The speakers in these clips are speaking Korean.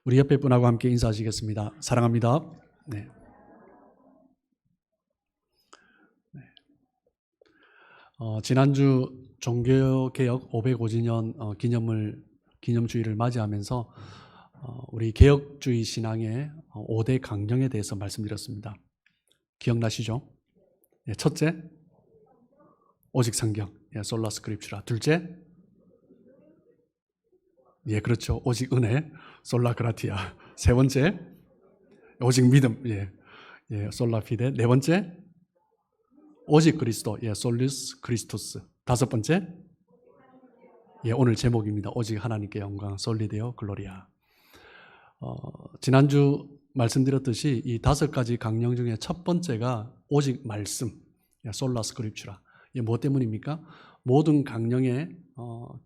우리 옆에 분하고 함께 인사하시겠습니다. 사랑합니다. 네. 지난주 종교개혁 505주년 기념주의를 맞이하면서 우리 개혁주의 신앙의 5대 강령에 대해서 말씀드렸습니다. 기억나시죠? 첫째, 오직 성경, 솔라 스크립추라. 둘째, 그렇죠. 오직 은혜, 솔라 그라티아. 세 번째, 오직 믿음, 솔라 피데. 네 번째, 오직 그리스도, 솔리스 크리스토스. 다섯 번째, 오늘 제목입니다. 오직 하나님께 영광, 솔리데오 글로리아. 지난주 말씀드렸듯이 이 5가지 강령 중에 첫 번째가 오직 말씀, 솔라 스크립추라. 이게 뭐 때문입니까? 모든 강령의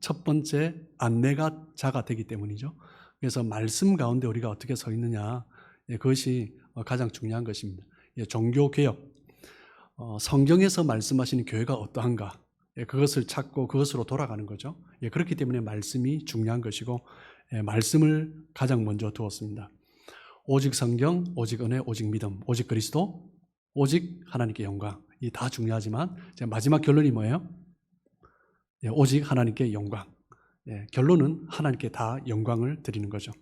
첫 번째 안내자가 되기 때문이죠. 그래서 말씀 가운데 우리가 어떻게 서 있느냐, 그것이 가장 중요한 것입니다. 종교개혁, 성경에서 말씀하시는 교회가 어떠한가, 그것을 찾고 그것으로 돌아가는 거죠. 그렇기 때문에 말씀이 중요한 것이고, 말씀을 가장 먼저 두었습니다. 오직 성경, 오직 은혜, 오직 믿음, 오직 그리스도, 오직 하나님께 영광. 이 다 중요하지만 마지막 결론이 뭐예요? 오직 하나님께 영광. 결론은 하나님께 다 영광을 드리는 거죠.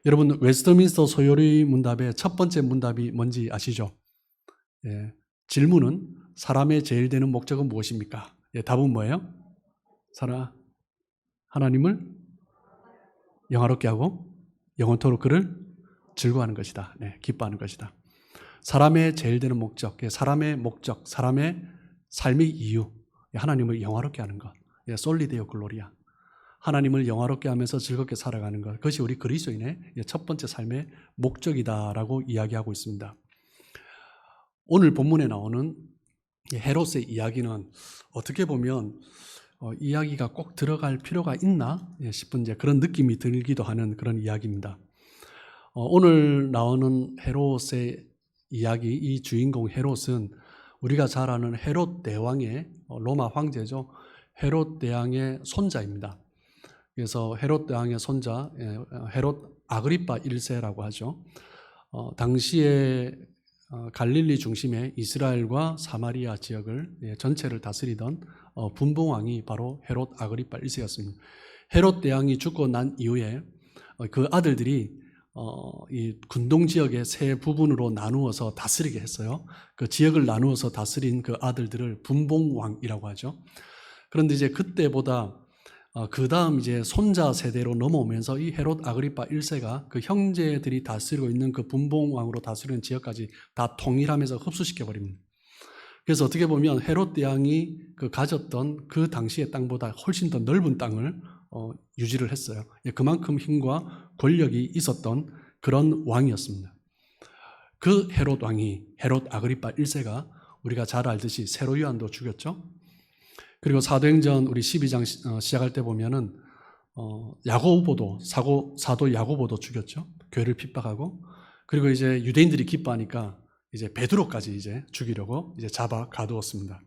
여러분, 웨스트민스터 소요리 문답의 첫 번째 문답이 뭔지 아시죠? 질문은 사람의 제일 되는 목적은 무엇입니까? 답은 뭐예요? 하나님을 영화롭게 하고 영원토록 그를 즐거워하는 것이다. 기뻐하는 것이다. 사람의 제일 되는 목적, 사람의 삶의 이유, 하나님을 영화롭게 하는 것, 솔리데오 글로리아. 하나님을 영화롭게 하면서 즐겁게 살아가는 것, 그것이 우리 그리스도인의 첫 번째 삶의 목적이다라고 이야기하고 있습니다. 오늘 본문에 나오는 헤롯의 이야기는 어떻게 보면 이야기가 꼭 들어갈 필요가 있나 싶은 그런 느낌이 들기도 하는 그런 이야기입니다. 오늘 나오는 헤롯의 이야기, 이 주인공 헤롯은 우리가 잘 아는 헤롯 대왕의 로마 황제죠. 헤롯 대왕의 손자입니다. 그래서 헤롯 대왕의 손자, 헤롯 아그리파 1세라고 하죠. 당시에 갈릴리 중심의 이스라엘과 사마리아 지역을 전체를 다스리던 분봉왕이 바로 헤롯 아그리파 1세였습니다. 헤롯 대왕이 죽고 난 이후에 그 아들들이 이 군동 지역의 세 부분으로 나누어서 다스리게 했어요. 그 지역을 나누어서 다스린 그 아들들을 분봉왕이라고 하죠. 그런데 이제 그때보다 그 다음 이제 손자 세대로 넘어오면서 이 헤롯 아그리파 1세가 그 형제들이 다스리고 있는 그 분봉왕으로 다스리는 지역까지 다 통일하면서 흡수시켜 버립니다. 그래서 어떻게 보면 헤롯 대왕이 가졌던 그 당시의 땅보다 훨씬 더 넓은 땅을 유지를 했어요. 그만큼 힘과 권력이 있었던 그런 왕이었습니다. 그 헤롯 왕이, 헤롯 아그리파 1세가 우리가 잘 알듯이 세로요한도 죽였죠. 그리고 사도행전 우리 12장 시작할 때 보면은 야고보도, 사도 야고보도 죽였죠. 교회를 핍박하고. 그리고 이제 유대인들이 기뻐하니까 이제 베드로까지 이제 죽이려고 이제 잡아 가두었습니다.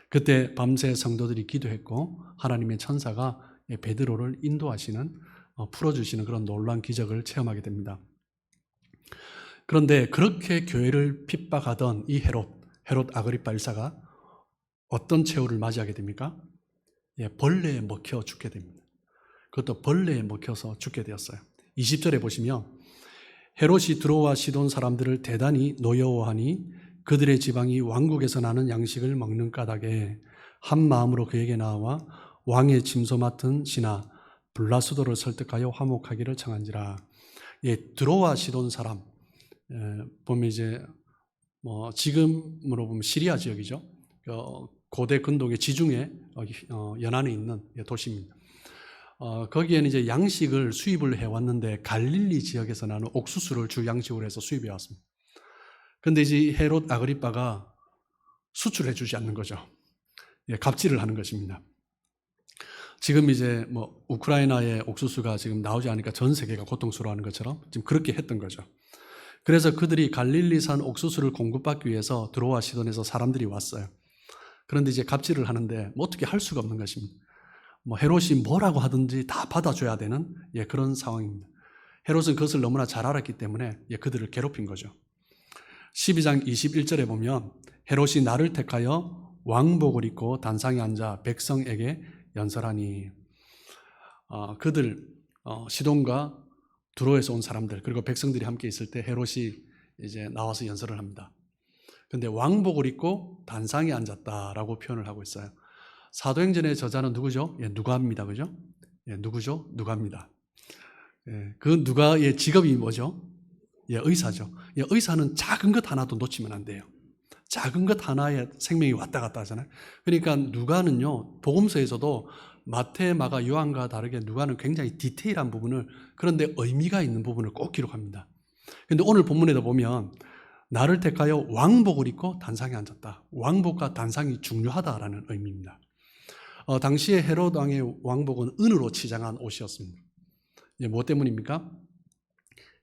그때 밤새 성도들이 기도했고 하나님의 천사가 베드로를 인도하시는, 풀어주시는 그런 놀라운 기적을 체험하게 됩니다. 그런데 그렇게 교회를 핍박하던 이 헤롯 아그리파 1세가 어떤 최후를 맞이하게 됩니까? 벌레에 먹혀 죽게 됩니다. 그것도 벌레에 먹혀서 죽게 되었어요. 20절에 보시면 헤롯이 드로와 시돈 사람들을 대단히 노여워하니 그들의 지방이 왕국에서 나는 양식을 먹는 까닭에 한 마음으로 그에게 나와 왕의 짐소 맡은 신하 블라수도를 설득하여 화목하기를 청한지라. 드로와 시돈 사람, 보면 이제 지금으로 보면 시리아 지역이죠. 고대 근동의 지중해 연안에 있는 도시입니다. 거기에는 이제 양식을 수입을 해왔는데 갈릴리 지역에서 나는 옥수수를 주 양식으로 해서 수입해 왔습니다. 그런데 이제 헤롯 아그리파가 수출해 주지 않는 거죠. 갑질을 하는 것입니다. 지금 이제 우크라이나의 옥수수가 지금 나오지 않으니까 전 세계가 고통스러워하는 것처럼 지금 그렇게 했던 거죠. 그래서 그들이 갈릴리산 옥수수를 공급받기 위해서 드로와 시돈에서 사람들이 왔어요. 그런데 이제 갑질을 하는데 어떻게 할 수가 없는 것입니다. 헤롯이 뭐라고 하든지 다 받아줘야 되는 그런 상황입니다. 헤롯은 그것을 너무나 잘 알았기 때문에 그들을 괴롭힌 거죠. 12장 21절에 보면 헤롯이 나를 택하여 왕복을 입고 단상에 앉아 백성에게 연설하니, 그들 시돈과 두로에서 온 사람들 그리고 백성들이 함께 있을 때 헤롯이 이제 나와서 연설을 합니다. 근데 왕복을 입고 단상에 앉았다라고 표현을 하고 있어요. 사도행전의 저자는 누구죠? 누가입니다. 그죠? 누구죠? 누가입니다. 그 누가의 직업이 뭐죠? 의사죠. 의사는 작은 것 하나도 놓치면 안 돼요. 작은 것 하나에 생명이 왔다 갔다 하잖아요. 그러니까 누가는요, 복음서에서도 마태, 마가, 요한과 다르게 누가는 굉장히 디테일한 부분을, 그런데 의미가 있는 부분을 꼭 기록합니다. 그런데 오늘 본문에도 보면 나를 택하여 왕복을 입고 단상에 앉았다. 왕복과 단상이 중요하다라는 의미입니다. 당시에 헤롯 왕의 왕복은 은으로 치장한 옷이었습니다. 뭐 때문입니까?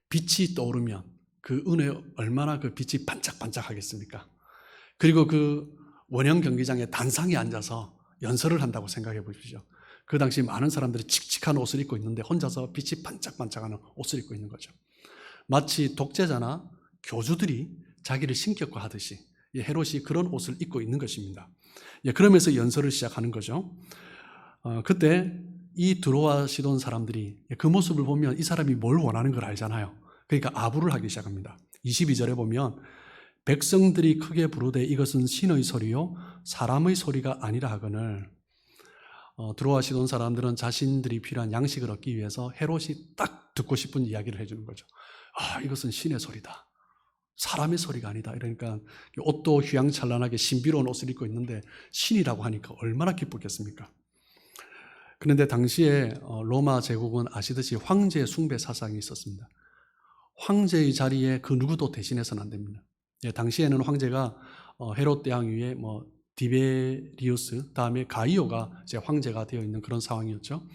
빛이 떠오르면 그 은에 얼마나 그 빛이 반짝반짝하겠습니까? 그리고 그 원형 경기장에 단상에 앉아서 연설을 한다고 생각해 보십시오. 그 당시 많은 사람들이 칙칙한 옷을 입고 있는데 혼자서 빛이 반짝반짝하는 옷을 입고 있는 거죠. 마치 독재자나 교주들이 자기를 신격화하듯이 헤롯이 그런 옷을 입고 있는 것입니다. 그러면서 연설을 시작하는 거죠. 그때 이 두로와 시돈 사람들이 그 모습을 보면 이 사람이 뭘 원하는 걸 알잖아요. 그러니까 아부를 하기 시작합니다. 22절에 보면 백성들이 크게 부르되 이것은 신의 소리요 사람의 소리가 아니라 하거늘, 두로와 시돈 사람들은 자신들이 필요한 양식을 얻기 위해서 헤롯이 딱 듣고 싶은 이야기를 해주는 거죠. 이것은 신의 소리다, 사람의 소리가 아니다. 이러니까 옷도 휘황찬란하게 신비로운 옷을 입고 있는데 신이라고 하니까 얼마나 기쁘겠습니까? 그런데 당시에 로마 제국은 아시듯이 황제 숭배 사상이 있었습니다. 황제의 자리에 그 누구도 대신해서는 안 됩니다. 당시에는 황제가 헤롯 대왕 위에 디베리우스, 다음에 가이오가 이제 황제가 되어 있는 그런 상황이었죠.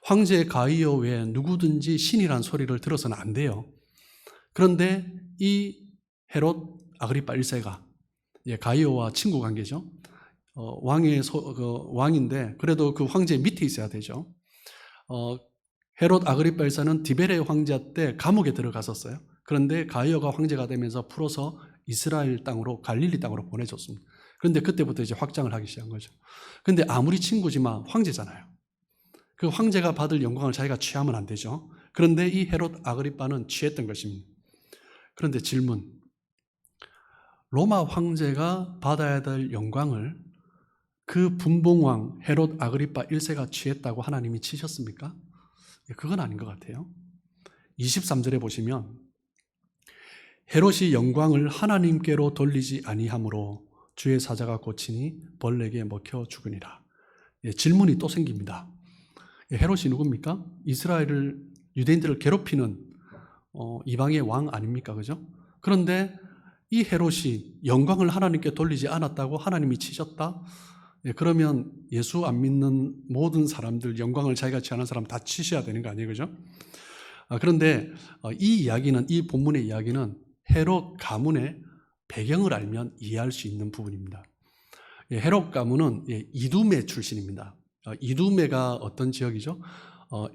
황제 가이오 외에 누구든지 신이란 소리를 들어서는 안 돼요. 그런데 이 헤롯 아그리파 1세가 가이오와 친구 관계죠. 왕인데 그래도 그 황제 밑에 있어야 되죠. 헤롯 아그리파 1세는 디베레 황제 때 감옥에 들어갔었어요. 그런데 가이오가 황제가 되면서 풀어서 이스라엘 땅으로, 갈릴리 땅으로 보내줬습니다. 그런데 그때부터 이제 확장을 하기 시작한 거죠. 그런데 아무리 친구지만 황제잖아요. 그 황제가 받을 영광을 자기가 취하면 안 되죠. 그런데 이 헤롯 아그리파는 취했던 것입니다. 그런데 질문, 로마 황제가 받아야 될 영광을 그 분봉왕 헤롯 아그리파 1세가 취했다고 하나님이 치셨습니까? 그건 아닌 것 같아요. 23절에 보시면 헤롯이 영광을 하나님께로 돌리지 아니하므로 주의 사자가 고치니 벌레에게 먹혀 죽으니라. 질문이 또 생깁니다. 헤롯이 누굽니까? 이스라엘을, 유대인들을 괴롭히는 이방의 왕 아닙니까? 그죠? 그런데 이 헤롯이 영광을 하나님께 돌리지 않았다고 하나님이 치셨다? 그러면 예수 안 믿는 모든 사람들, 영광을 자기가 취하는 사람 다 치셔야 되는 거 아니에요? 그죠? 그런데 이 이야기는, 이 본문의 이야기는 헤롯 가문의 배경을 알면 이해할 수 있는 부분입니다. 헤롯 가문은 이두메 출신입니다. 이두메가 어떤 지역이죠?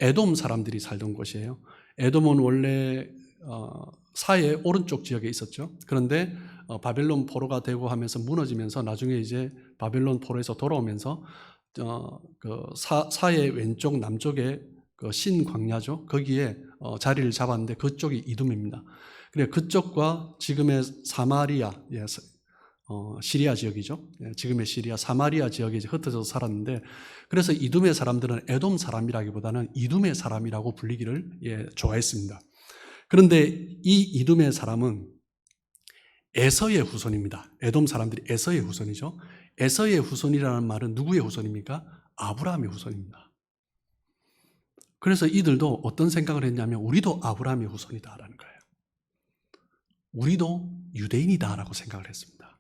에돔 사람들이 살던 곳이에요. 에돔은 원래 사해 오른쪽 지역에 있었죠. 그런데 바벨론 포로가 되고 하면서 무너지면서 나중에 이제 바벨론 포로에서 돌아오면서 그 사해 왼쪽 남쪽에 그 신광야죠. 거기에 자리를 잡았는데 그쪽이 이두메입니다. 그래, 그쪽과 지금의 사마리아, 시리아 지역이죠. 지금의 시리아, 사마리아 지역에 이제 흩어져서 살았는데, 그래서 이두메 사람들은 에돔 사람이라기보다는 이두메 사람이라고 불리기를 좋아했습니다. 그런데 이 이두메 사람은 에서의 후손입니다. 에돔 사람들이 에서의 후손이죠. 에서의 후손이라는 말은 누구의 후손입니까? 아브라함의 후손입니다. 그래서 이들도 어떤 생각을 했냐면 우리도 아브라함의 후손이다라는 거예요. 우리도 유대인이다라고 생각을 했습니다.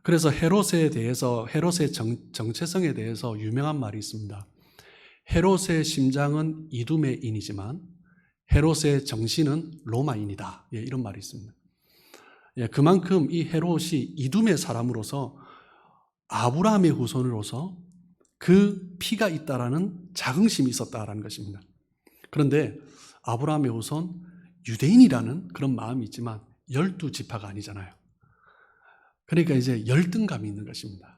그래서 헤롯에 대해서, 헤롯의 정체성에 대해서 유명한 말이 있습니다. 헤롯의 심장은 이두메인이지만 헤롯의 정신은 로마인이다. 이런 말이 있습니다. 그만큼 이 헤롯이 이두메 사람으로서 아브라함의 후손으로서 그 피가 있다라는 자긍심이 있었다라는 것입니다. 그런데 아브라함의 후손 유대인이라는 그런 마음이 있지만 12지파가 아니잖아요. 그러니까 이제 열등감이 있는 것입니다.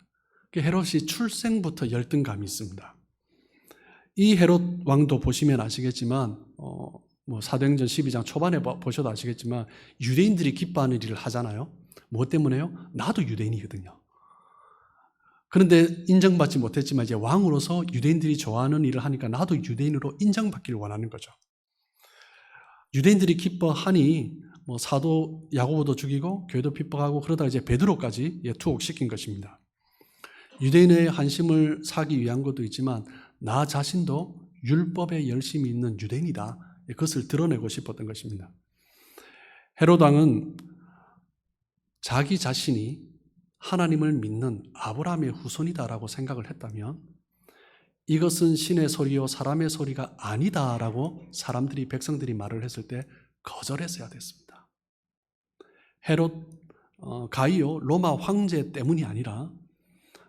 헤롯이 출생부터 열등감이 있습니다. 이 헤롯 왕도 보시면 아시겠지만 사도행전 12장 초반에 보셔도 아시겠지만 유대인들이 기뻐하는 일을 하잖아요. 무엇 때문에요? 나도 유대인이거든요. 그런데 인정받지 못했지만 이제 왕으로서 유대인들이 좋아하는 일을 하니까 나도 유대인으로 인정받기를 원하는 거죠. 유대인들이 기뻐하니 사도 야고보도 죽이고 교회도 핍박하고 그러다 이제 베드로까지 투옥시킨 것입니다. 유대인의 한심을 사기 위한 것도 있지만 나 자신도 율법에 열심히 있는 유대인이다. 그것을 드러내고 싶었던 것입니다. 헤롯 왕은 자기 자신이 하나님을 믿는 아브라함의 후손이다라고 생각을 했다면 이것은 신의 소리요 사람의 소리가 아니다라고 사람들이 백성들이 말을 했을 때 거절했어야 됐습니다. 헤롯 가이오 로마 황제 때문이 아니라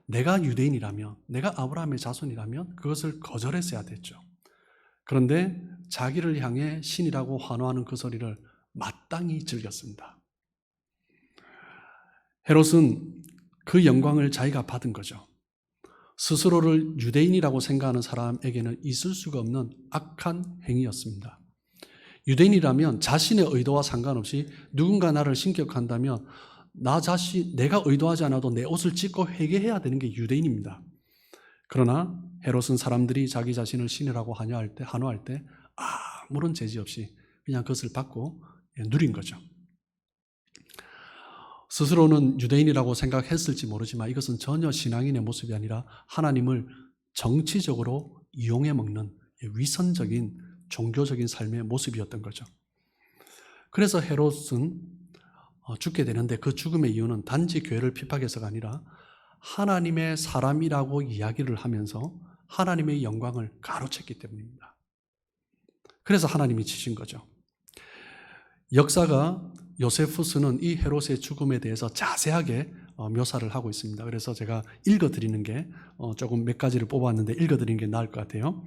내가 유대인이라면 내가 아브라함의 자손이라면 그것을 거절했어야 됐죠. 그런데 자기를 향해 신이라고 환호하는 그 소리를 마땅히 즐겼습니다. 헤롯은 그 영광을 자기가 받은 거죠. 스스로를 유대인이라고 생각하는 사람에게는 있을 수가 없는 악한 행위였습니다. 유대인이라면 자신의 의도와 상관없이 누군가 나를 신격한다면 나 자신, 내가 의도하지 않아도 내 옷을 찢고 회개해야 되는 게 유대인입니다. 그러나 헤롯은 사람들이 자기 자신을 신이라고 환호할 때 아무런 제지 없이 그냥 그것을 받고 누린 거죠. 스스로는 유대인이라고 생각했을지 모르지만 이것은 전혀 신앙인의 모습이 아니라 하나님을 정치적으로 이용해 먹는 위선적인 종교적인 삶의 모습이었던 거죠. 그래서 헤롯은 죽게 되는데 그 죽음의 이유는 단지 교회를 핍박해서가 아니라 하나님의 사람이라고 이야기를 하면서 하나님의 영광을 가로챘기 때문입니다. 그래서 하나님이 치신 거죠. 역사가 요세푸스는 이 헤롯의 죽음에 대해서 자세하게 묘사를 하고 있습니다. 그래서 제가 읽어드리는 게 조금 몇 가지를 뽑았는데 읽어드리는 게 나을 것 같아요.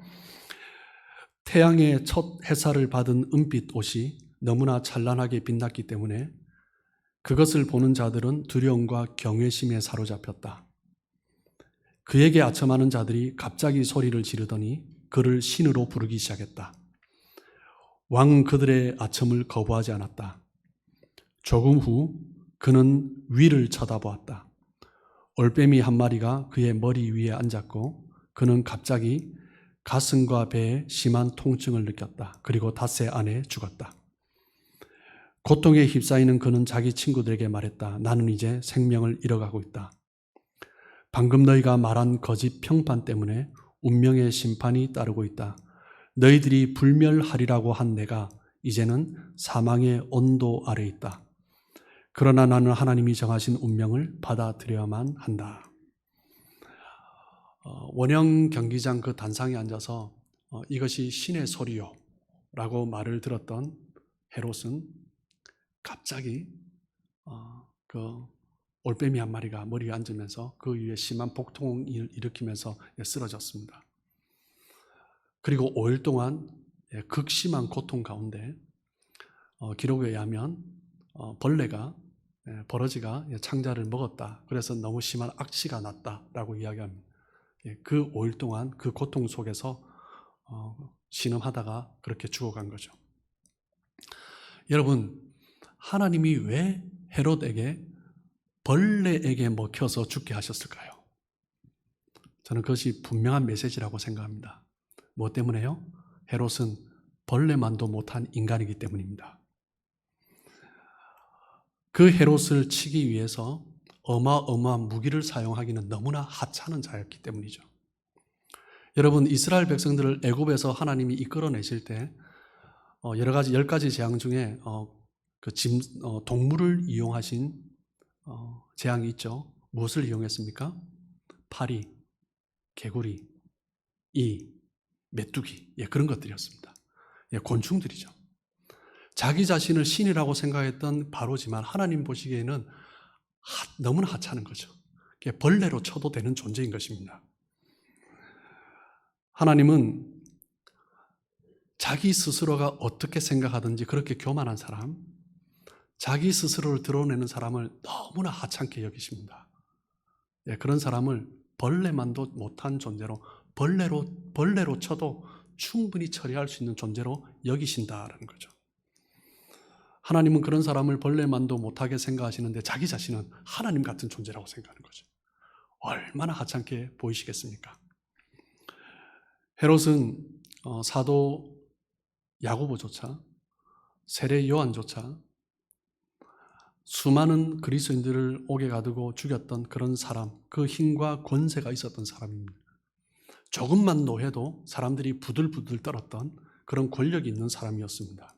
태양의 첫 햇살을 받은 은빛 옷이 너무나 찬란하게 빛났기 때문에 그것을 보는 자들은 두려움과 경외심에 사로잡혔다. 그에게 아첨하는 자들이 갑자기 소리를 지르더니 그를 신으로 부르기 시작했다. 왕은 그들의 아첨을 거부하지 않았다. 조금 후 그는 위를 쳐다보았다. 올빼미 한 마리가 그의 머리 위에 앉았고 그는 갑자기 가슴과 배에 심한 통증을 느꼈다. 그리고 닷새 안에 죽었다. 고통에 휩싸이는 그는 자기 친구들에게 말했다. 나는 이제 생명을 잃어가고 있다. 방금 너희가 말한 거짓 평판 때문에 운명의 심판이 따르고 있다. 너희들이 불멸하리라고 한 내가 이제는 사망의 온도 아래 있다. 그러나 나는 하나님이 정하신 운명을 받아들여야만 한다. 원형 경기장 그 단상에 앉아서 이것이 신의 소리요 라고 말을 들었던 헤롯은 갑자기 그 올빼미 한 마리가 머리에 앉으면서 그 위에 심한 복통을 일으키면서 쓰러졌습니다. 그리고 5일 동안 극심한 고통 가운데 기록에 의하면 벌레가 버러지가 창자를 먹었다. 그래서 너무 심한 악취가 났다라고 이야기합니다. 그 5일 동안 그 고통 속에서 신음하다가 그렇게 죽어간 거죠. 여러분, 하나님이 왜 헤롯에게 벌레에게 먹혀서 죽게 하셨을까요? 저는 그것이 분명한 메시지라고 생각합니다. 뭐 때문에요? 헤롯은 벌레만도 못한 인간이기 때문입니다. 그 헤롯을 치기 위해서 어마어마한 무기를 사용하기는 너무나 하찮은 자였기 때문이죠. 여러분, 이스라엘 백성들을 애굽에서 하나님이 이끌어내실 때 여러 가지 10가지 재앙 중에 동물을 이용하신 재앙이 있죠. 무엇을 이용했습니까? 파리, 개구리, 이, 메뚜기, 그런 것들이었습니다. 곤충들이죠. 자기 자신을 신이라고 생각했던 바로지만 하나님 보시기에는 너무나 하찮은 거죠. 벌레로 쳐도 되는 존재인 것입니다. 하나님은 자기 스스로가 어떻게 생각하든지 그렇게 교만한 사람, 자기 스스로를 드러내는 사람을 너무나 하찮게 여기십니다. 예, 그런 사람을 벌레만도 못한 존재로, 벌레로 쳐도 충분히 처리할 수 있는 존재로 여기신다라는 거죠. 하나님은 그런 사람을 벌레만도 못하게 생각하시는데 자기 자신은 하나님 같은 존재라고 생각하는 거죠. 얼마나 하찮게 보이시겠습니까? 헤롯은 사도 야고보조차, 세례 요한조차 수많은 그리스도인들을 옥에 가두고 죽였던 그런 사람, 그 힘과 권세가 있었던 사람입니다. 조금만 노해도 사람들이 부들부들 떨었던 그런 권력이 있는 사람이었습니다.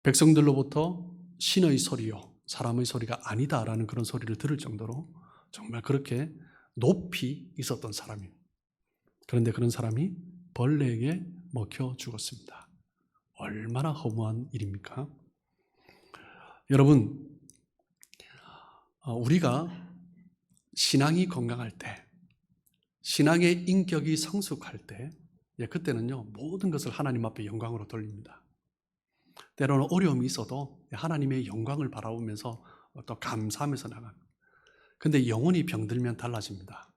백성들로부터 신의 소리요, 사람의 소리가 아니다라는 그런 소리를 들을 정도로 정말 그렇게 높이 있었던 사람입니다. 그런데 그런 사람이 벌레에게 먹혀 죽었습니다. 얼마나 허무한 일입니까? 여러분, 우리가 신앙이 건강할 때, 신앙의 인격이 성숙할 때, 그때는요, 모든 것을 하나님 앞에 영광으로 돌립니다. 때로는 어려움이 있어도 하나님의 영광을 바라보면서 또 감사하면서 나갑니다. 근데 영혼이 병들면 달라집니다.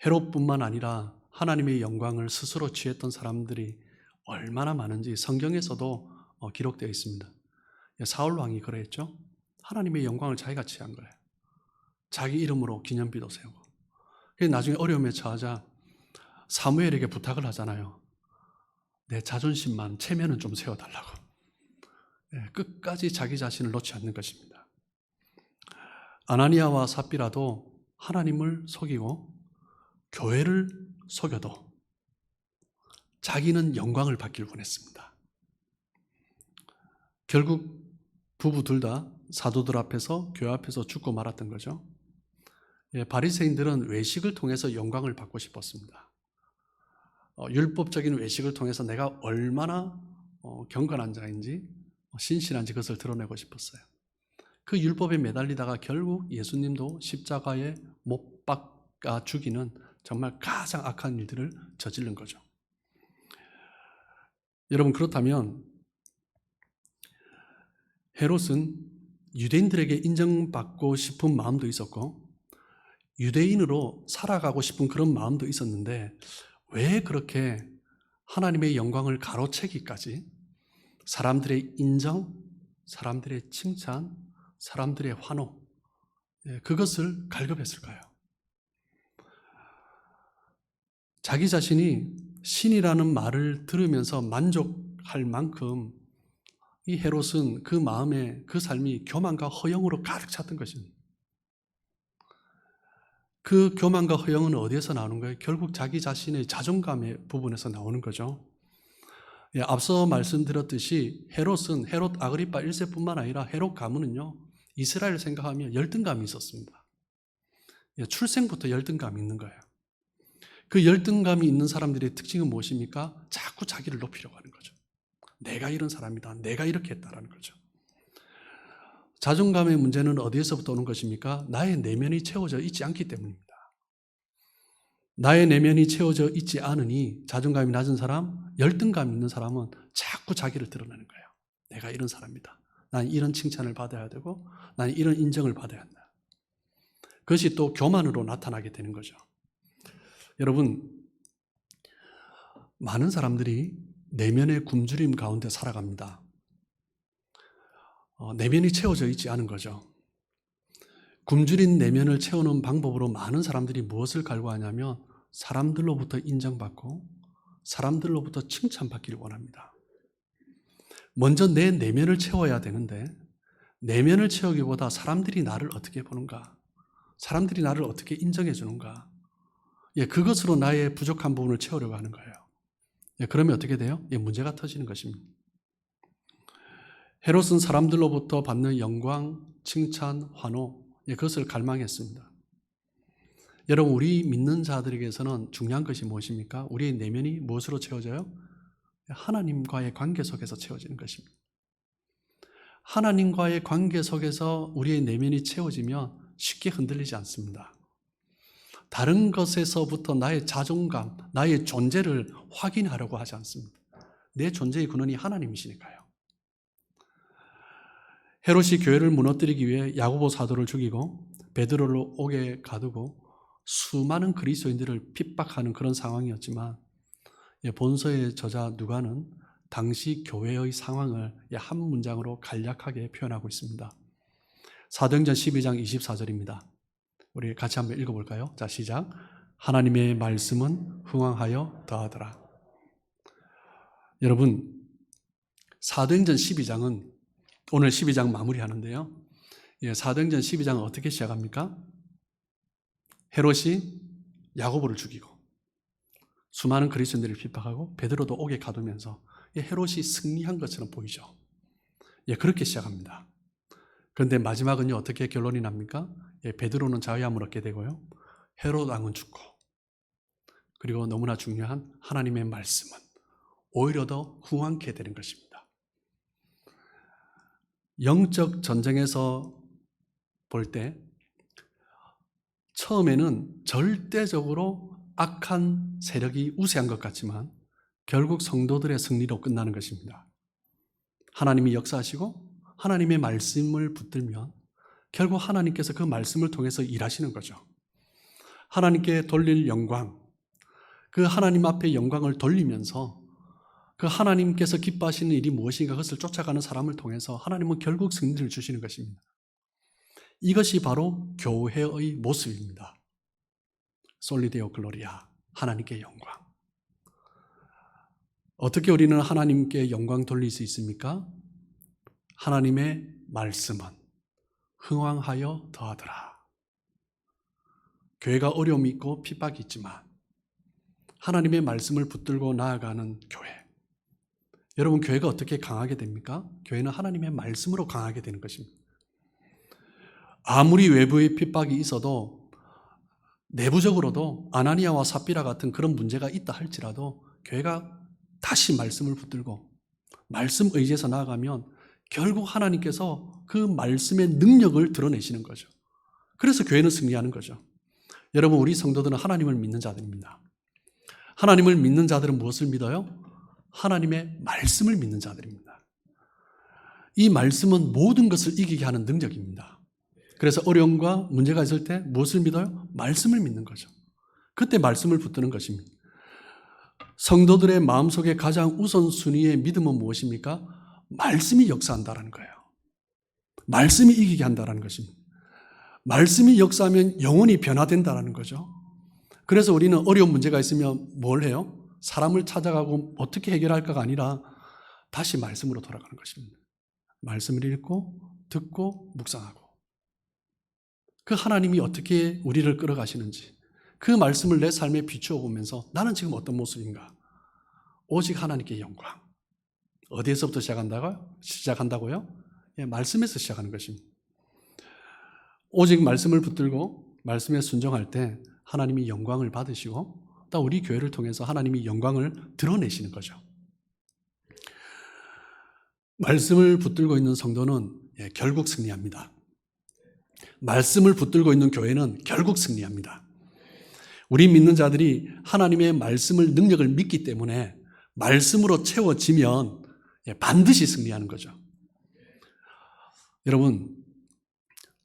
헤롯뿐만 아니라 하나님의 영광을 스스로 취했던 사람들이 얼마나 많은지 성경에서도 기록되어 있습니다. 사울 왕이 그랬죠. 하나님의 영광을 자기가 취한 거예요. 자기 이름으로 기념비도 세우고. 나중에 어려움에 처하자 사무엘에게 부탁을 하잖아요. 내 자존심만, 체면은 좀 세워달라고. 끝까지 자기 자신을 놓지 않는 것입니다. 아나니아와 삽비라도 하나님을 속이고 교회를 속여도 자기는 영광을 받길 원했습니다. 결국 부부 둘 다 사도들 앞에서, 교회 앞에서 죽고 말았던 거죠. 바리새인들은 외식을 통해서 영광을 받고 싶었습니다. 율법적인 외식을 통해서 내가 얼마나 경건한 자인지, 신실한지 그것을 드러내고 싶었어요. 그 율법에 매달리다가 결국 예수님도 십자가에 못 박아 죽이는 정말 가장 악한 일들을 저지른 거죠. 여러분, 그렇다면 헤롯은 유대인들에게 인정받고 싶은 마음도 있었고 유대인으로 살아가고 싶은 그런 마음도 있었는데 왜 그렇게 하나님의 영광을 가로채기까지 사람들의 인정, 사람들의 칭찬, 사람들의 환호, 그것을 갈급했을까요? 자기 자신이 신이라는 말을 들으면서 만족할 만큼 이 헤롯은 그 마음에 그 삶이 교만과 허영으로 가득 찼던 것입니다. 그 교만과 허영은 어디에서 나오는 거예요? 결국 자기 자신의 자존감의 부분에서 나오는 거죠. 앞서 말씀드렸듯이 헤롯 아그리파 1세뿐만 아니라 헤롯 가문은요, 이스라엘을 생각하면 열등감이 있었습니다. 출생부터 열등감이 있는 거예요. 그 열등감이 있는 사람들의 특징은 무엇입니까? 자꾸 자기를 높이려고 하는 거죠. 내가 이런 사람이다. 내가 이렇게 했다라는 거죠. 자존감의 문제는 어디에서부터 오는 것입니까? 나의 내면이 채워져 있지 않기 때문입니다. 나의 내면이 채워져 있지 않으니 자존감이 낮은 사람, 열등감 있는 사람은 자꾸 자기를 드러내는 거예요. 내가 이런 사람이다. 난 이런 칭찬을 받아야 되고 난 이런 인정을 받아야 한다. 그것이 또 교만으로 나타나게 되는 거죠. 여러분, 많은 사람들이 내면의 굶주림 가운데 살아갑니다. 내면이 채워져 있지 않은 거죠. 굶주린 내면을 채우는 방법으로 많은 사람들이 무엇을 갈구하냐면 사람들로부터 인정받고 사람들로부터 칭찬받기를 원합니다. 먼저 내 내면을 채워야 되는데 내면을 채우기보다 사람들이 나를 어떻게 보는가, 사람들이 나를 어떻게 인정해 주는가, 그것으로 나의 부족한 부분을 채우려고 하는 거예요. 그러면 어떻게 돼요? 문제가 터지는 것입니다. 헤롯은 사람들로부터 받는 영광, 칭찬, 환호, 그것을 갈망했습니다. 여러분, 우리 믿는 자들에게서는 중요한 것이 무엇입니까? 우리의 내면이 무엇으로 채워져요? 하나님과의 관계 속에서 채워지는 것입니다. 하나님과의 관계 속에서 우리의 내면이 채워지면 쉽게 흔들리지 않습니다. 다른 것에서부터 나의 자존감, 나의 존재를 확인하려고 하지 않습니다. 내 존재의 근원이 하나님이시니까요. 헤롯이 교회를 무너뜨리기 위해 야고보 사도를 죽이고 베드로를 옥에 가두고 수많은 그리스도인들을 핍박하는 그런 상황이었지만 본서의 저자 누가는 당시 교회의 상황을 한 문장으로 간략하게 표현하고 있습니다. 사도행전 12장 24절입니다. 우리 같이 한번 읽어볼까요? 자, 시작. 하나님의 말씀은 흥왕하여 더하더라. 여러분, 사도행전 12장은 오늘 12장 마무리하는데요. 사도행전 12장은 어떻게 시작합니까? 헤롯이 야고보를 죽이고 수많은 그리스도인들을 핍박하고 베드로도 옥에 가두면서 헤롯이 승리한 것처럼 보이죠. 그렇게 시작합니다. 그런데 마지막은요, 어떻게 결론이 납니까? 베드로는 자유함을 얻게 되고요, 헤롯 왕은 죽고, 그리고 너무나 중요한 하나님의 말씀은 오히려 더 흥왕케 되는 것입니다. 영적 전쟁에서 볼 때 처음에는 절대적으로 악한 세력이 우세한 것 같지만 결국 성도들의 승리로 끝나는 것입니다. 하나님이 역사하시고 하나님의 말씀을 붙들면 결국 하나님께서 그 말씀을 통해서 일하시는 거죠. 하나님께 돌릴 영광, 그 하나님 앞에 영광을 돌리면서 그 하나님께서 기뻐하시는 일이 무엇인가 그것을 쫓아가는 사람을 통해서 하나님은 결국 승리를 주시는 것입니다. 이것이 바로 교회의 모습입니다. 솔리데오 글로리아, 하나님께 영광. 어떻게 우리는 하나님께 영광 돌릴 수 있습니까? 하나님의 말씀은 흥왕하여 더하더라. 교회가 어려움이 있고 핍박이 있지만 하나님의 말씀을 붙들고 나아가는 교회. 여러분, 교회가 어떻게 강하게 됩니까? 교회는 하나님의 말씀으로 강하게 되는 것입니다. 아무리 외부의 핍박이 있어도 내부적으로도 아나니아와 삽비라 같은 그런 문제가 있다 할지라도 교회가 다시 말씀을 붙들고 말씀 의지해서 나아가면 결국 하나님께서 그 말씀의 능력을 드러내시는 거죠. 그래서 교회는 승리하는 거죠. 여러분, 우리 성도들은 하나님을 믿는 자들입니다. 하나님을 믿는 자들은 무엇을 믿어요? 하나님의 말씀을 믿는 자들입니다. 이 말씀은 모든 것을 이기게 하는 능력입니다. 그래서 어려움과 문제가 있을 때 무엇을 믿어요? 말씀을 믿는 거죠. 그때 말씀을 붙드는 것입니다. 성도들의 마음속에 가장 우선순위의 믿음은 무엇입니까? 말씀이 역사한다는 거예요. 말씀이 이기게 한다는 것입니다. 말씀이 역사하면 영혼이 변화된다는 거죠. 그래서 우리는 어려운 문제가 있으면 뭘 해요? 사람을 찾아가고 어떻게 해결할까가 아니라 다시 말씀으로 돌아가는 것입니다. 말씀을 읽고 듣고 묵상하고 그 하나님이 어떻게 우리를 끌어가시는지 그 말씀을 내 삶에 비추어 보면서 나는 지금 어떤 모습인가? 오직 하나님께 영광. 어디에서부터 시작한다고요? 말씀에서 시작하는 것입니다. 오직 말씀을 붙들고 말씀에 순종할 때 하나님이 영광을 받으시고 또 우리 교회를 통해서 하나님이 영광을 드러내시는 거죠. 말씀을 붙들고 있는 성도는 결국 승리합니다. 말씀을 붙들고 있는 교회는 결국 승리합니다. 우리 믿는 자들이 하나님의 말씀을 능력을 믿기 때문에 말씀으로 채워지면 반드시 승리하는 거죠. 여러분,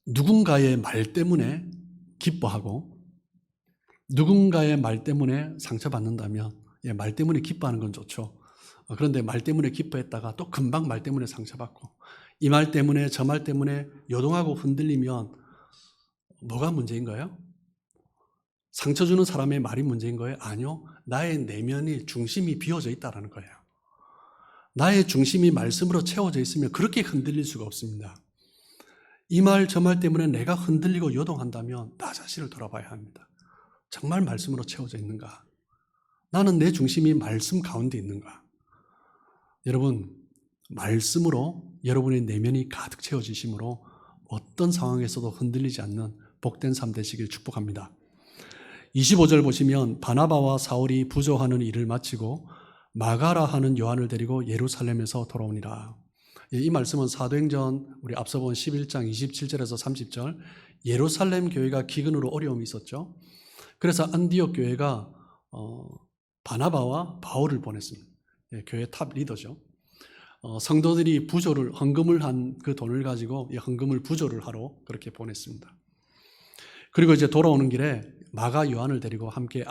누군가의 말 때문에 기뻐하고 누군가의 말 때문에 상처받는다면 말 때문에 기뻐하는 건 좋죠. 그런데 말 때문에 기뻐했다가 또 금방 말 때문에 상처받고 이 말 때문에 저 말 때문에 요동하고 흔들리면 뭐가 문제인가요? 상처 주는 사람의 말이 문제인 거예요? 아니요. 나의 내면이 중심이 비워져 있다는 거예요. 나의 중심이 말씀으로 채워져 있으면 그렇게 흔들릴 수가 없습니다. 이 말 저 말 때문에 내가 흔들리고 요동한다면 나 자신을 돌아봐야 합니다. 정말 말씀으로 채워져 있는가? 나는 내 중심이 말씀 가운데 있는가? 여러분, 말씀으로 여러분의 내면이 가득 채워지심으로 어떤 상황에서도 흔들리지 않는 복된 삶 되시길 축복합니다. 25절 보시면 바나바와 사울이 부조하는 일을 마치고 마가라 하는 요한을 데리고 예루살렘에서 돌아오니라. 이 말씀은 사도행전 우리 앞서 본 11장 27절에서 30절 예루살렘 교회가 기근으로 어려움이 있었죠. 그래서 안디옥 교회가 바나바와 바울을 보냈습니다. 교회 탑 리더죠. 성도들이 헌금을 한 그 돈을 가지고 이 헌금을 부조를 하러 그렇게 보냈습니다. 그리고 이제 돌아오는 길에 마가 요한을 데리고 함께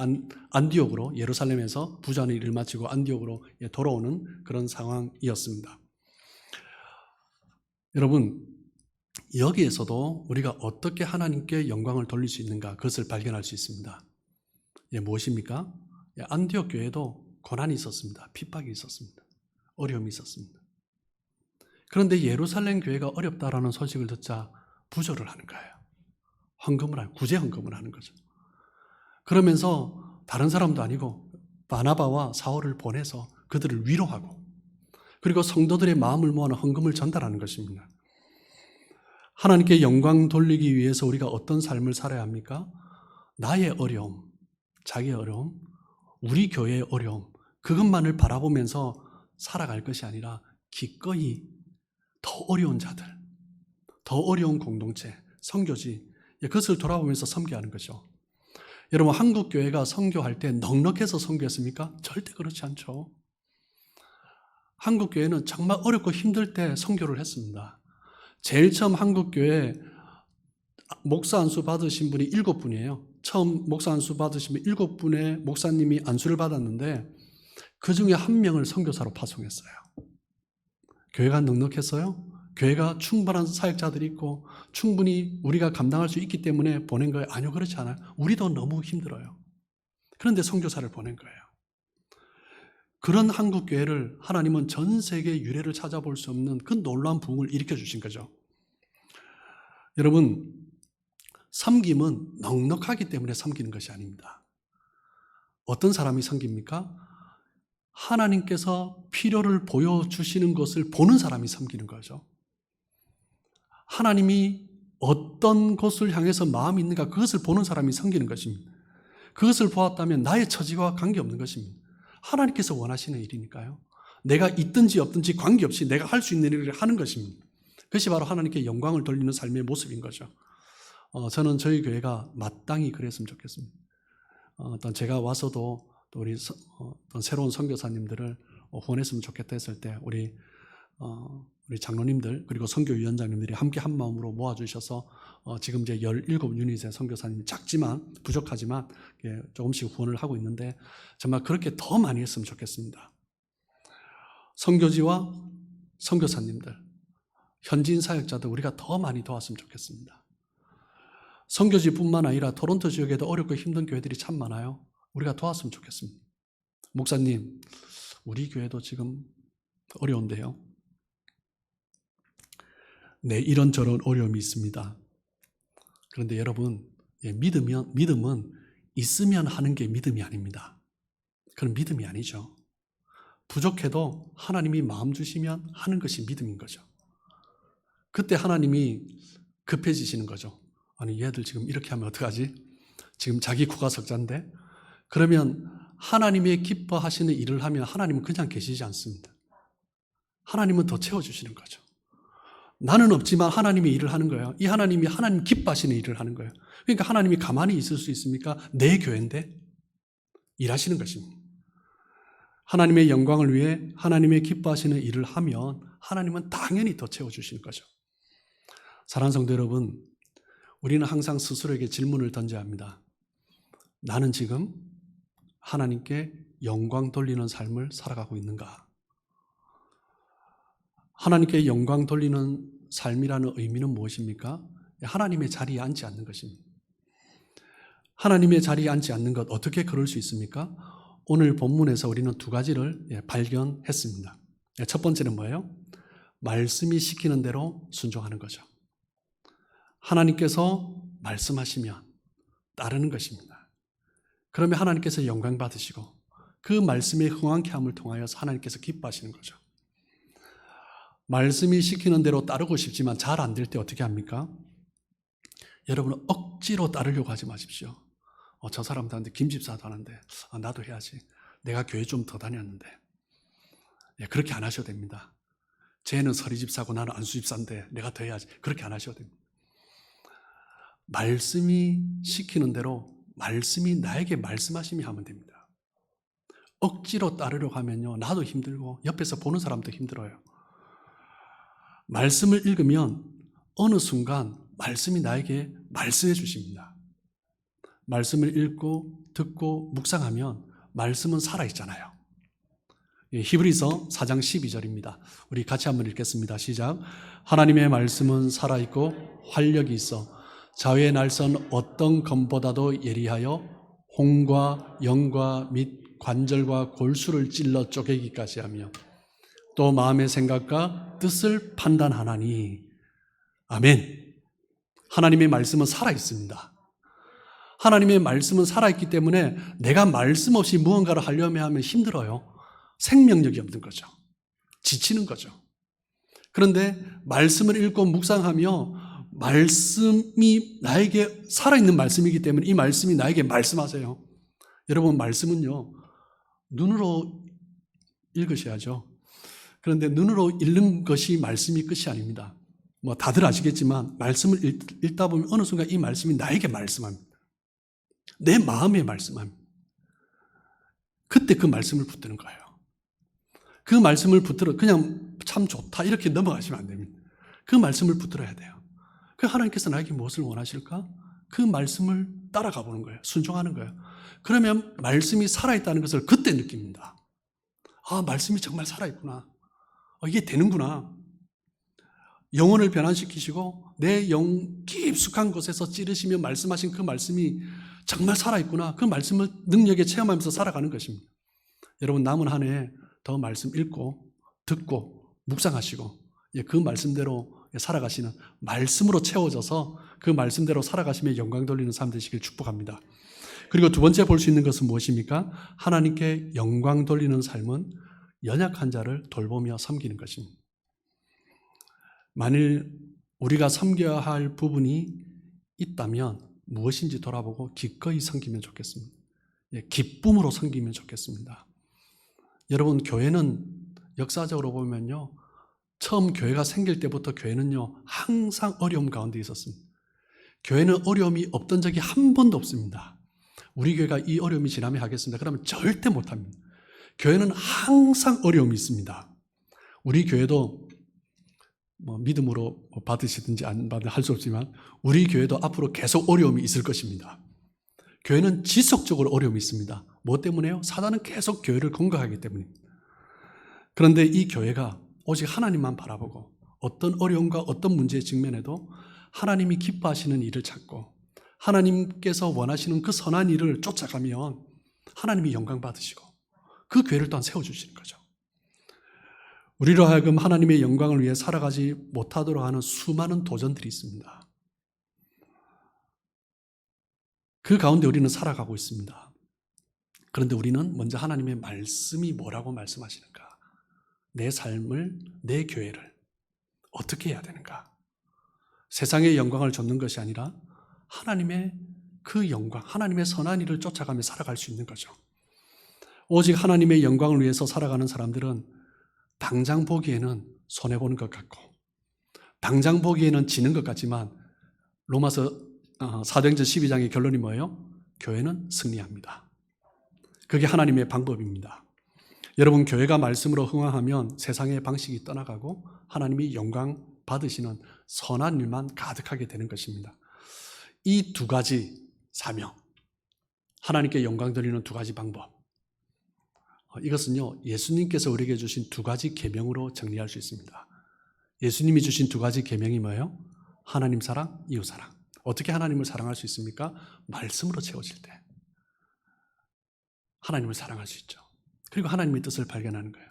안디옥으로, 예루살렘에서 부자는 일을 마치고 안디옥으로 돌아오는 그런 상황이었습니다. 여러분, 여기에서도 우리가 어떻게 하나님께 영광을 돌릴 수 있는가, 그것을 발견할 수 있습니다. 무엇입니까? 안디옥 교회도 고난이 있었습니다. 핍박이 있었습니다. 어려움이 있었습니다. 그런데 예루살렘 교회가 어렵다라는 소식을 듣자 부조를 하는 거예요. 구제 헌금을 하는 거죠. 그러면서 다른 사람도 아니고 바나바와 사울을 보내서 그들을 위로하고, 그리고 성도들의 마음을 모아서 헌금을 전달하는 것입니다. 하나님께 영광 돌리기 위해서 우리가 어떤 삶을 살아야 합니까? 나의 어려움, 자기의 어려움, 우리 교회의 어려움, 그것만을 바라보면서 살아갈 것이 아니라 기꺼이 더 어려운 자들, 더 어려운 공동체, 선교지, 그것을 돌아보면서 섬겨야 하는 거죠. 여러분, 한국 교회가 선교할 때 넉넉해서 선교했습니까? 절대 그렇지 않죠. 한국 교회는 정말 어렵고 힘들 때 선교를 했습니다. 제일 처음 한국 교회 목사 안수 받으신 분이 7분이에요. 처음 목사 안수 받으신 분 7분의 목사님이 안수를 받았는데 그 중에 한 명을 선교사로 파송했어요. 교회가 넉넉했어요? 교회가 충분한 사역자들이 있고 충분히 우리가 감당할 수 있기 때문에 보낸 거예요? 아니요, 그렇지 않아요. 우리도 너무 힘들어요. 그런데 선교사를 보낸 거예요. 그런 한국 교회를 하나님은 전 세계 유례를 찾아볼 수 없는 그 놀라운 부흥을 일으켜 주신 거죠. 여러분, 섬김은 넉넉하기 때문에 섬기는 것이 아닙니다. 어떤 사람이 섬깁니까? 하나님께서 필요를 보여주시는 것을 보는 사람이 섬기는 거죠. 하나님이 어떤 것을 향해서 마음이 있는가, 그것을 보는 사람이 섬기는 것입니다. 그것을 보았다면 나의 처지와 관계없는 것입니다. 하나님께서 원하시는 일이니까요. 내가 있든지 없든지 관계없이 내가 할 수 있는 일을 하는 것입니다. 그것이 바로 하나님께 영광을 돌리는 삶의 모습인 거죠. 저는 저희 교회가 마땅히 그랬으면 좋겠습니다. 제가 와서도 또 우리 새로운 선교사님들을 후원했으면 좋겠다 했을 때 우리 장로님들 그리고 선교위원장님들이 함께 한 마음으로 모아주셔서 지금 이제 17유닛의 선교사님이 작지만 부족하지만 조금씩 후원을 하고 있는데 정말 그렇게 더 많이 했으면 좋겠습니다. 선교지와 선교사님들, 현지인 사역자들 우리가 더 많이 도왔으면 좋겠습니다. 선교지뿐만 아니라 토론토 지역에도 어렵고 힘든 교회들이 참 많아요. 우리가 도왔으면 좋겠습니다. 목사님, 우리 교회도 지금 어려운데요. 네, 이런저런 어려움이 있습니다. 그런데 여러분, 믿음은 있으면 하는 게 믿음이 아닙니다. 그건 믿음이 아니죠. 부족해도 하나님이 마음 주시면 하는 것이 믿음인 거죠. 그때 하나님이 급해지시는 거죠. 아니, 얘들 지금 이렇게 하면 어떡하지? 지금 자기 코가 석자인데? 그러면 하나님의 기뻐하시는 일을 하면 하나님은 그냥 계시지 않습니다. 하나님은 더 채워주시는 거죠. 나는 없지만 하나님이 일을 하는 거예요. 이 하나님이 하나님 기뻐하시는 일을 하는 거예요. 그러니까 하나님이 가만히 있을 수 있습니까? 내 교회인데 일하시는 것입니다. 하나님의 영광을 위해 하나님의 기뻐하시는 일을 하면 하나님은 당연히 더 채워주시는 거죠. 사랑하는 성도 여러분, 우리는 항상 스스로에게 질문을 던져야 합니다. 나는 지금 하나님께 영광 돌리는 삶을 살아가고 있는가? 하나님께 영광 돌리는 삶이라는 의미는 무엇입니까? 하나님의 자리에 앉지 않는 것입니다. 하나님의 자리에 앉지 않는 것, 어떻게 그럴 수 있습니까? 오늘 본문에서 우리는 두 가지를 발견했습니다. 첫 번째는 뭐예요? 말씀이 시키는 대로 순종하는 거죠. 하나님께서 말씀하시면 따르는 것입니다. 그러면 하나님께서 영광 받으시고 그 말씀에 흥황케 함을 통하여서 하나님께서 기뻐하시는 거죠. 말씀이 시키는 대로 따르고 싶지만 잘 안 될 때 어떻게 합니까? 여러분, 억지로 따르려고 하지 마십시오. 저 사람도 하는데, 김 집사도 하는데 나도 해야지. 내가 교회 좀 더 다녔는데. 그렇게 안 하셔도 됩니다. 쟤는 서리 집사고 나는 안수 집사인데 내가 더 해야지. 그렇게 안 하셔도 됩니다. 말씀이 시키는 대로 말씀이 나에게 말씀하심이 하면 됩니다. 억지로 따르려고 하면요, 나도 힘들고 옆에서 보는 사람도 힘들어요. 말씀을 읽으면 어느 순간 말씀이 나에게 말씀해 주십니다. 말씀을 읽고 듣고 묵상하면 말씀은 살아있잖아요. 히브리서 4장 12절입니다. 우리 같이 한번 읽겠습니다. 시작. 하나님의 말씀은 살아있고 활력이 있어 자위의 날선 어떤 검보다도 예리하여 홍과 영과 및 관절과 골수를 찔러 쪼개기까지 하며 또 마음의 생각과 뜻을 판단하나니. 아멘. 하나님의 말씀은 살아있습니다. 하나님의 말씀은 살아있기 때문에 내가 말씀 없이 무언가를 하려면 하면 힘들어요. 생명력이 없는 거죠. 지치는 거죠. 그런데 말씀을 읽고 묵상하며 말씀이 나에게 살아있는 말씀이기 때문에 이 말씀이 나에게 말씀하세요. 여러분, 말씀은요, 눈으로 읽으셔야죠. 그런데 눈으로 읽는 것이 말씀이 끝이 아닙니다. 뭐 다들 아시겠지만 말씀을 읽다 보면 어느 순간 이 말씀이 나에게 말씀합니다. 내 마음에 말씀합니다. 그때 그 말씀을 붙드는 거예요. 그 말씀을 붙들어 그냥 참 좋다 이렇게 넘어가시면 안 됩니다. 그 말씀을 붙들어야 돼요. 그 하나님께서 나에게 무엇을 원하실까? 그 말씀을 따라가 보는 거예요. 순종하는 거예요. 그러면 말씀이 살아있다는 것을 그때 느낍니다. 아, 말씀이 정말 살아있구나. 이게 되는구나. 영혼을 변환시키시고 내 영 깊숙한 곳에서 찌르시며 말씀하신 그 말씀이 정말 살아있구나. 그 말씀을 능력에 체험하면서 살아가는 것입니다. 여러분, 남은 한 해 더 말씀 읽고 듣고 묵상하시고 그 말씀대로 살아가시는, 말씀으로 채워져서 그 말씀대로 살아가시며 영광 돌리는 삶 되시길 축복합니다. 그리고 두 번째 볼 수 있는 것은 무엇입니까? 하나님께 영광 돌리는 삶은 연약한 자를 돌보며 섬기는 것입니다. 만일 우리가 섬겨야 할 부분이 있다면 무엇인지 돌아보고 기꺼이 섬기면 좋겠습니다. 기쁨으로 섬기면 좋겠습니다. 여러분, 교회는 역사적으로 보면요, 처음 교회가 생길 때부터 교회는요, 항상 어려움 가운데 있었습니다. 교회는 어려움이 없던 적이 한 번도 없습니다. 우리 교회가 이 어려움이 지나면 하겠습니다. 그러면 절대 못합니다. 교회는 항상 어려움이 있습니다. 우리 교회도 믿음으로 받으시든지 안 받든 할 수 없지만 우리 교회도 앞으로 계속 어려움이 있을 것입니다. 교회는 지속적으로 어려움이 있습니다. 뭐 때문에요? 사단은 계속 교회를 공격하기 때문입니다. 그런데 이 교회가 오직 하나님만 바라보고 어떤 어려움과 어떤 문제에 직면해도 하나님이 기뻐하시는 일을 찾고 하나님께서 원하시는 그 선한 일을 쫓아가면 하나님이 영광 받으시고 그 교회를 또한 세워주시는 거죠. 우리로 하여금 하나님의 영광을 위해 살아가지 못하도록 하는 수많은 도전들이 있습니다. 그 가운데 우리는 살아가고 있습니다. 그런데 우리는 먼저 하나님의 말씀이 뭐라고 말씀하시는가? 내 삶을, 내 교회를 어떻게 해야 되는가? 세상의 영광을 좇는 것이 아니라 하나님의 그 영광, 하나님의 선한 일을 쫓아가며 살아갈 수 있는 거죠. 오직 하나님의 영광을 위해서 살아가는 사람들은 당장 보기에는 손해보는 것 같고 당장 보기에는 지는 것 같지만 로마서 사도행전 12장의 결론이 뭐예요? 교회는 승리합니다. 그게 하나님의 방법입니다. 여러분, 교회가 말씀으로 흥황하면 세상의 방식이 떠나가고 하나님이 영광 받으시는 선한 일만 가득하게 되는 것입니다. 이 두 가지 사명, 하나님께 영광 돌리는 두 가지 방법, 이것은요, 예수님께서 우리에게 주신 두 가지 계명으로 정리할 수 있습니다. 예수님이 주신 두 가지 계명이 뭐예요? 하나님 사랑, 이웃 사랑. 어떻게 하나님을 사랑할 수 있습니까? 말씀으로 채워질 때 하나님을 사랑할 수 있죠. 그리고 하나님의 뜻을 발견하는 거예요.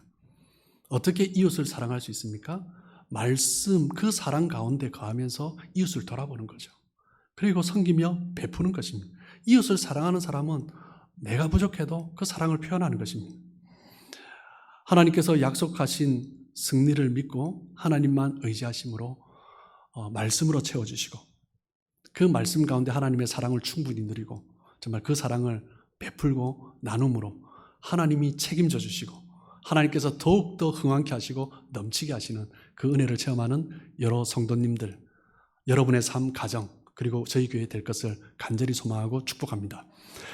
어떻게 이웃을 사랑할 수 있습니까? 말씀, 그 사랑 가운데 거하면서 이웃을 돌아보는 거죠. 그리고 섬기며 베푸는 것입니다. 이웃을 사랑하는 사람은 내가 부족해도 그 사랑을 표현하는 것입니다. 하나님께서 약속하신 승리를 믿고 하나님만 의지하심으로 말씀으로 채워주시고 그 말씀 가운데 하나님의 사랑을 충분히 누리고 정말 그 사랑을 베풀고 나눔으로 하나님이 책임져 주시고 하나님께서 더욱더 흥왕케 하시고 넘치게 하시는 그 은혜를 체험하는 여러 성도님들, 여러분의 삶, 가정, 그리고 저희 교회 될 것을 간절히 소망하고 축복합니다.